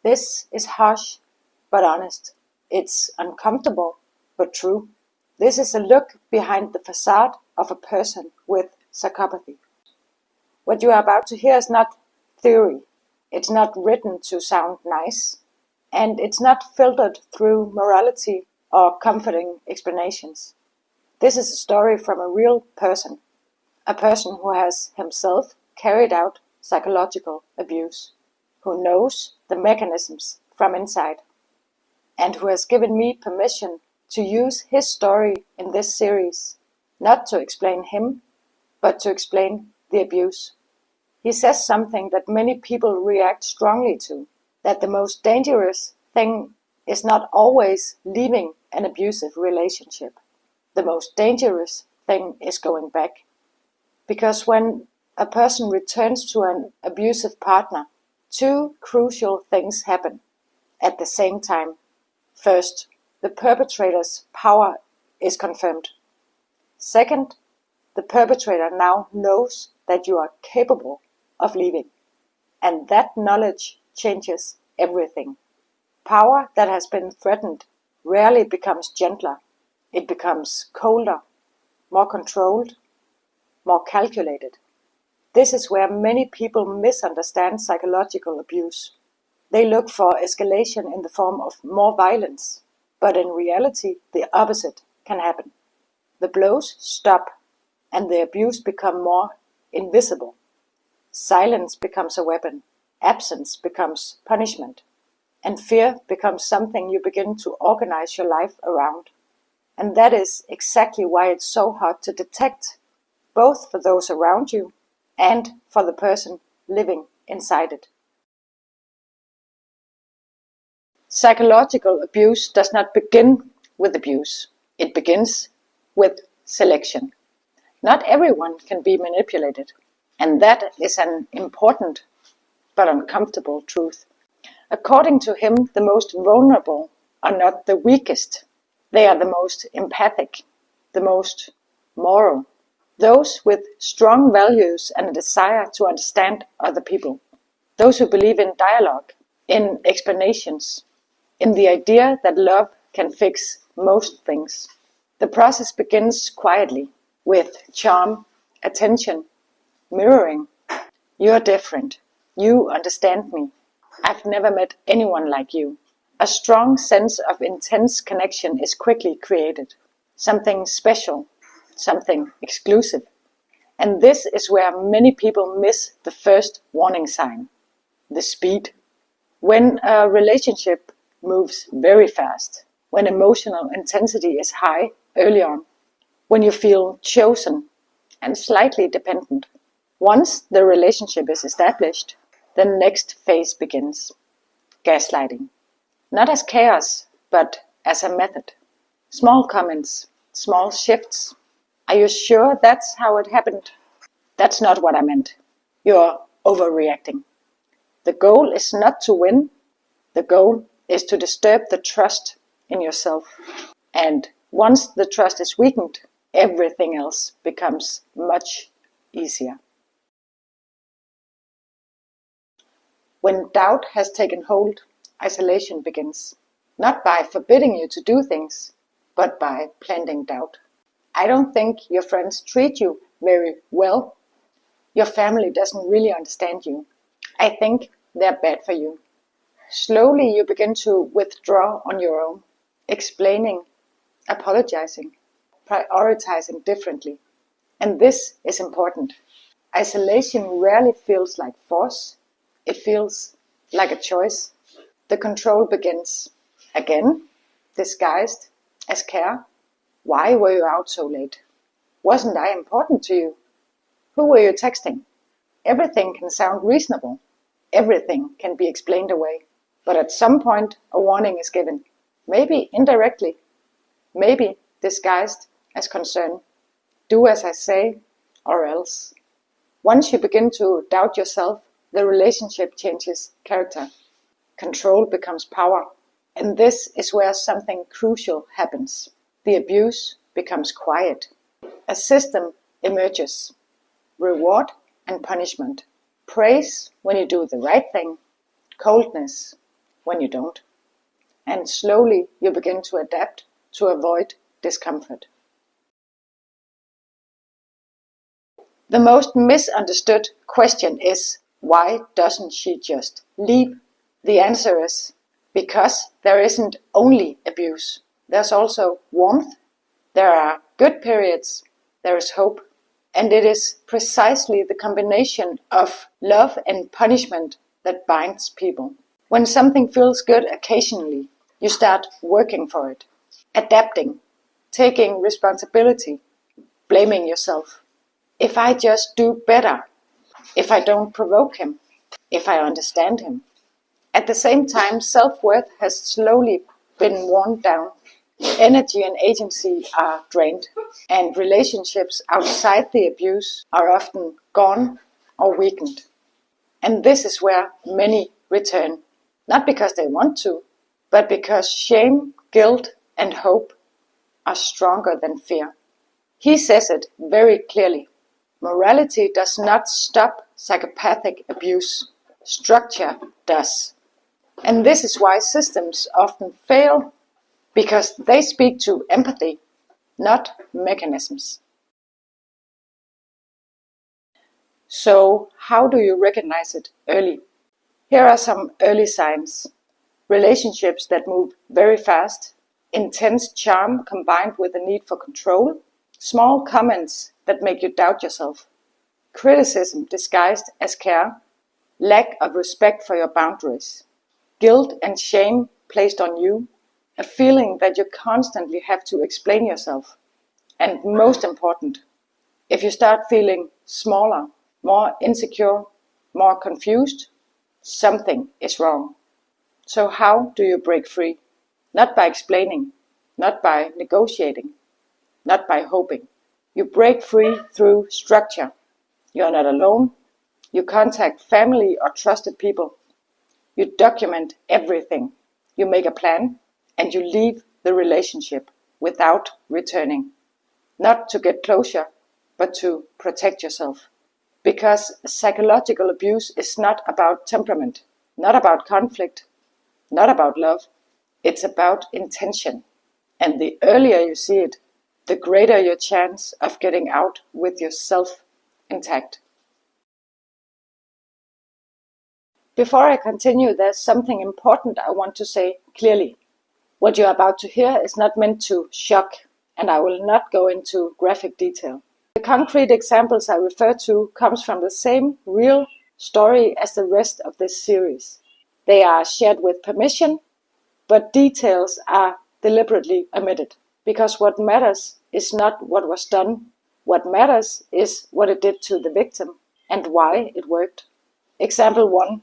This is harsh but honest. It's uncomfortable but true. This is a look behind the facade of a person with psychopathy. What you are about to hear is not theory. It's not written to sound nice. And it's not filtered through morality or comforting explanations. This is a story from a real person. A person who has himself carried out psychological abuse, who knows the mechanisms from inside, and who has given me permission to use his story in this series, not to explain him, but to explain the abuse. He says something that many people react strongly to, that the most dangerous thing is not always leaving an abusive relationship. The most dangerous thing is going back. Because when a person returns to an abusive partner, two crucial things happen at the same time. First, the perpetrator's power is confirmed. Second, the perpetrator now knows that you are capable of leaving. And that knowledge changes everything. Power that has been threatened rarely becomes gentler. It becomes colder, more controlled, more calculated. This is where many people misunderstand psychological abuse. They look for escalation in the form of more violence, but in reality, the opposite can happen. The blows stop, and the abuse becomes more invisible. Silence becomes a weapon, absence becomes punishment, and fear becomes something you begin to organize your life around. And that is exactly why it's so hard to detect, both for those around you and for the person living inside it. Psychological abuse does not begin with abuse. It begins with selection. Not everyone can be manipulated, and that is an important but uncomfortable truth. According to him, the most vulnerable are not the weakest. They are the most empathic, the most moral, those with strong values and a desire to understand other people, those who believe in dialogue, in explanations, in the idea that love can fix most things. The process begins quietly, with charm, attention, mirroring. You're different. You understand me. I've never met anyone like you. A strong sense of intense connection is quickly created. Something special, something exclusive. And this is where many people miss the first warning sign, the speed. When a relationship moves very fast, when emotional intensity is high early on, when you feel chosen and slightly dependent. Once the relationship is established, the next phase begins. Gaslighting. Not as chaos, but as a method. Small comments, small shifts. Are you sure that's how it happened? That's not what I meant. You're overreacting. The goal is not to win. The goal is to disturb the trust in yourself. And once the trust is weakened, everything else becomes much easier. When doubt has taken hold, isolation begins. Not by forbidding you to do things, but by planting doubt. I don't think your friends treat you very well. Your family doesn't really understand you. I think they're bad for you. Slowly you begin to withdraw on your own, explaining, apologizing, prioritizing differently. And this is important. Isolation rarely feels like force. It feels like a choice. The control begins. Again, disguised as care. Why were you out so late? Wasn't I important to you? Who were you texting? Everything can sound reasonable. Everything can be explained away. But at some point, a warning is given. Maybe indirectly. Maybe disguised as concern. Do as I say, or else. Once you begin to doubt yourself, the relationship changes character. Control becomes power. And this is where something crucial happens. The abuse becomes quiet. A system emerges. Reward and punishment. Praise when you do the right thing. Coldness, when you don't. And slowly you begin to adapt to avoid discomfort. The most misunderstood question is, why doesn't she just leave? The answer is, because there isn't only abuse. There's also warmth, there are good periods, there is hope. And it is precisely the combination of love and punishment that binds people. When something feels good occasionally, you start working for it, adapting, taking responsibility, blaming yourself. If I just do better, if I don't provoke him, if I understand him. At the same time, self-worth has slowly been worn down. Energy and agency are drained, and relationships outside the abuse are often gone or weakened. And this is where many return, not because they want to, but because shame, guilt, and hope are stronger than fear. He says it very clearly. Morality does not stop psychopathic abuse. Structure does. And this is why systems often fail, because they speak to empathy, not mechanisms. So, how do you recognize it early? Here are some early signs. Relationships that move very fast, intense charm combined with a need for control, small comments that make you doubt yourself, criticism disguised as care, lack of respect for your boundaries, guilt and shame placed on you, a feeling that you constantly have to explain yourself. And most important, if you start feeling smaller, more insecure, more confused, something is wrong. So how do you break free? Not by explaining, not by negotiating, not by hoping. You break free through structure. You are not alone. You contact family or trusted people. You document everything. You make a plan and you leave the relationship without returning. Not to get closure, but to protect yourself. Because psychological abuse is not about temperament, not about conflict, not about love. It's about intention. And the earlier you see it, the greater your chance of getting out with yourself intact. Before I continue, there's something important I want to say clearly. What you're about to hear is not meant to shock, and I will not go into graphic detail. The concrete examples I refer to comes from the same real story as the rest of this series. They are shared with permission, but details are deliberately omitted. Because what matters is not what was done. What matters is what it did to the victim and why it worked. Example 1.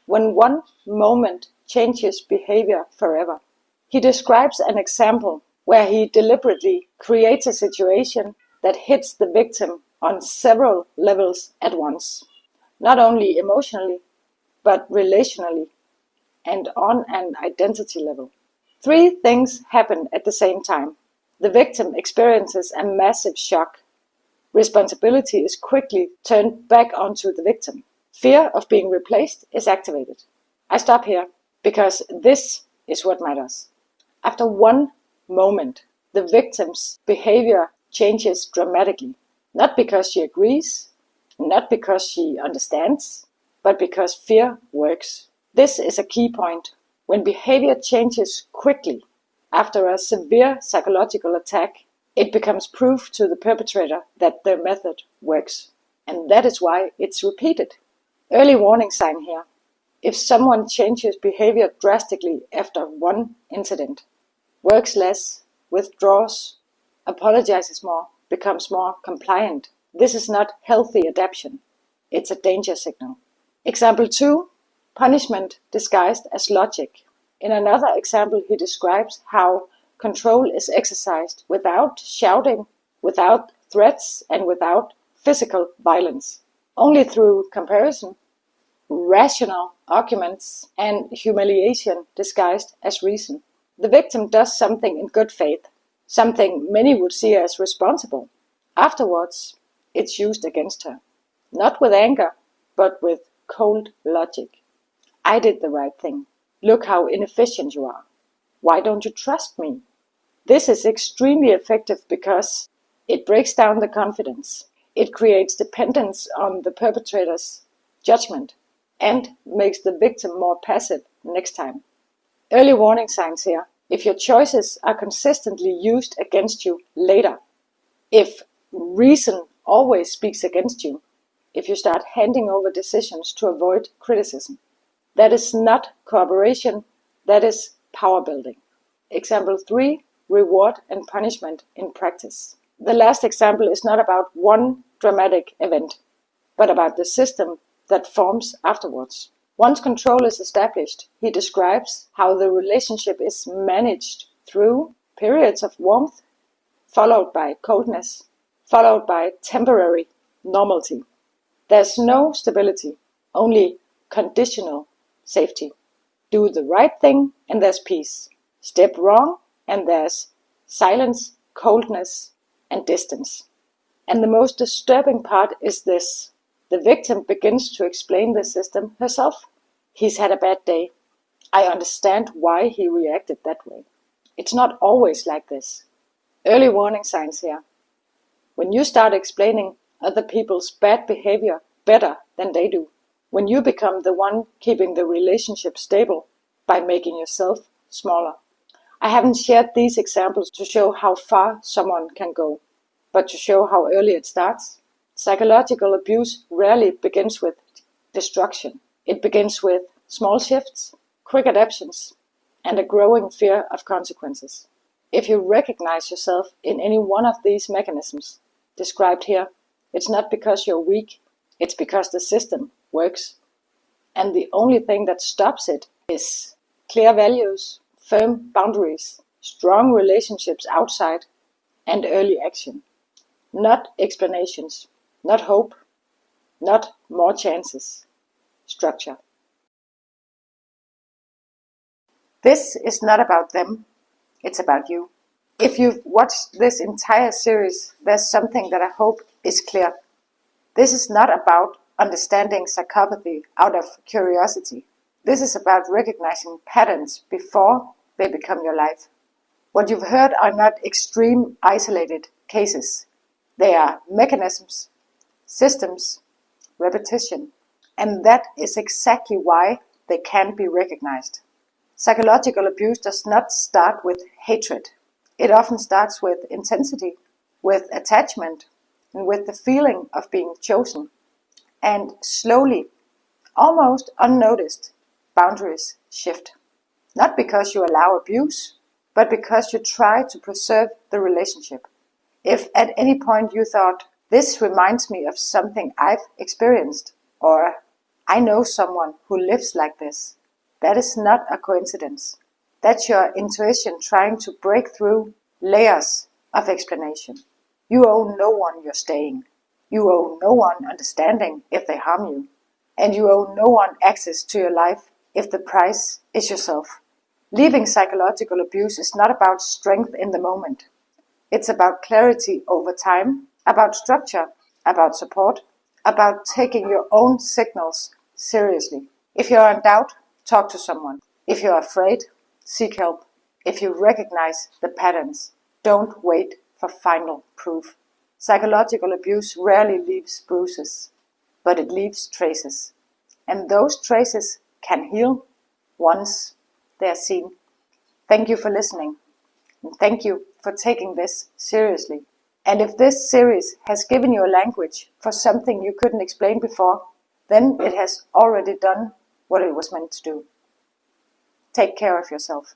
When one moment changes behavior forever. He describes an example where he deliberately creates a situation that hits the victim on several levels at once. Not only emotionally, but relationally and on an identity level. 3 things happen at the same time. The victim experiences a massive shock. Responsibility is quickly turned back onto the victim. Fear of being replaced is activated. I stop here because this is what matters. After one moment, the victim's behavior changes dramatically. Not because she agrees, not because she understands, but because fear works. This is a key point. When behavior changes quickly after a severe psychological attack, it becomes proof to the perpetrator that their method works. And that is why it's repeated. Early warning sign here. If someone changes behavior drastically after one incident, works less, withdraws, apologizes more, becomes more compliant, this is not healthy adaptation. It's a danger signal. Example 2, punishment disguised as logic. In another example, he describes how control is exercised without shouting, without threats, and without physical violence. Only through comparison, rational arguments, and humiliation disguised as reason. The victim does something in good faith, something many would see as responsible. Afterwards, it's used against her. Not with anger, but with cold logic. I did the right thing. Look how inefficient you are. Why don't you trust me? This is extremely effective because it breaks down the confidence. It creates dependence on the perpetrator's judgment and makes the victim more passive next time. Early warning signs here. If your choices are consistently used against you later, if reason always speaks against you, if you start handing over decisions to avoid criticism, that is not cooperation, that is power building. Example 3, reward and punishment in practice. The last example is not about one dramatic event, but about the system that forms afterwards. Once control is established, he describes how the relationship is managed through periods of warmth, followed by coldness, followed by temporary normality. There's no stability, only conditional safety. Do the right thing and there's peace. Step wrong and there's silence, coldness, and distance. And the most disturbing part is this. The victim begins to explain the system herself. He's had a bad day. I understand why he reacted that way. It's not always like this. Early warning signs here. When you start explaining other people's bad behavior better than they do, when you become the one keeping the relationship stable by making yourself smaller. I haven't shared these examples to show how far someone can go, but to show how early it starts. Psychological abuse rarely begins with destruction. It begins with small shifts, quick adaptations, and a growing fear of consequences. If you recognize yourself in any one of these mechanisms described here, it's not because you're weak, it's because the system works. And the only thing that stops it is clear values, firm boundaries, strong relationships outside, and early action. Not explanations, not hope, not more chances. Structure. This is not about them, it's about you. If you've watched this entire series, there's something that I hope is clear. This is not about understanding psychopathy out of curiosity. This is about recognizing patterns before they become your life. What you've heard are not extreme, isolated cases. They are mechanisms, systems, repetition, and that is exactly why they can be recognized. Psychological abuse does not start with hatred. It often starts with intensity, with attachment, and with the feeling of being chosen. And slowly, almost unnoticed, boundaries shift. Not because you allow abuse, but because you try to preserve the relationship. If at any point you thought, this reminds me of something I've experienced, or I know someone who lives like this, that is not a coincidence. That's your intuition trying to break through layers of explanation. You owe no one your staying. You owe no one understanding if they harm you. And you owe no one access to your life if the price is yourself. Leaving psychological abuse is not about strength in the moment. It's about clarity over time, about structure, about support, about taking your own signals seriously. If you're in doubt, talk to someone. If you're afraid, seek help. If you recognize the patterns, don't wait for final proof. Psychological abuse rarely leaves bruises, but it leaves traces. And those traces can heal once they are seen. Thank you for listening. And thank you for taking this seriously. And if this series has given you a language for something you couldn't explain before, then it has already done what it was meant to do. Take care of yourself.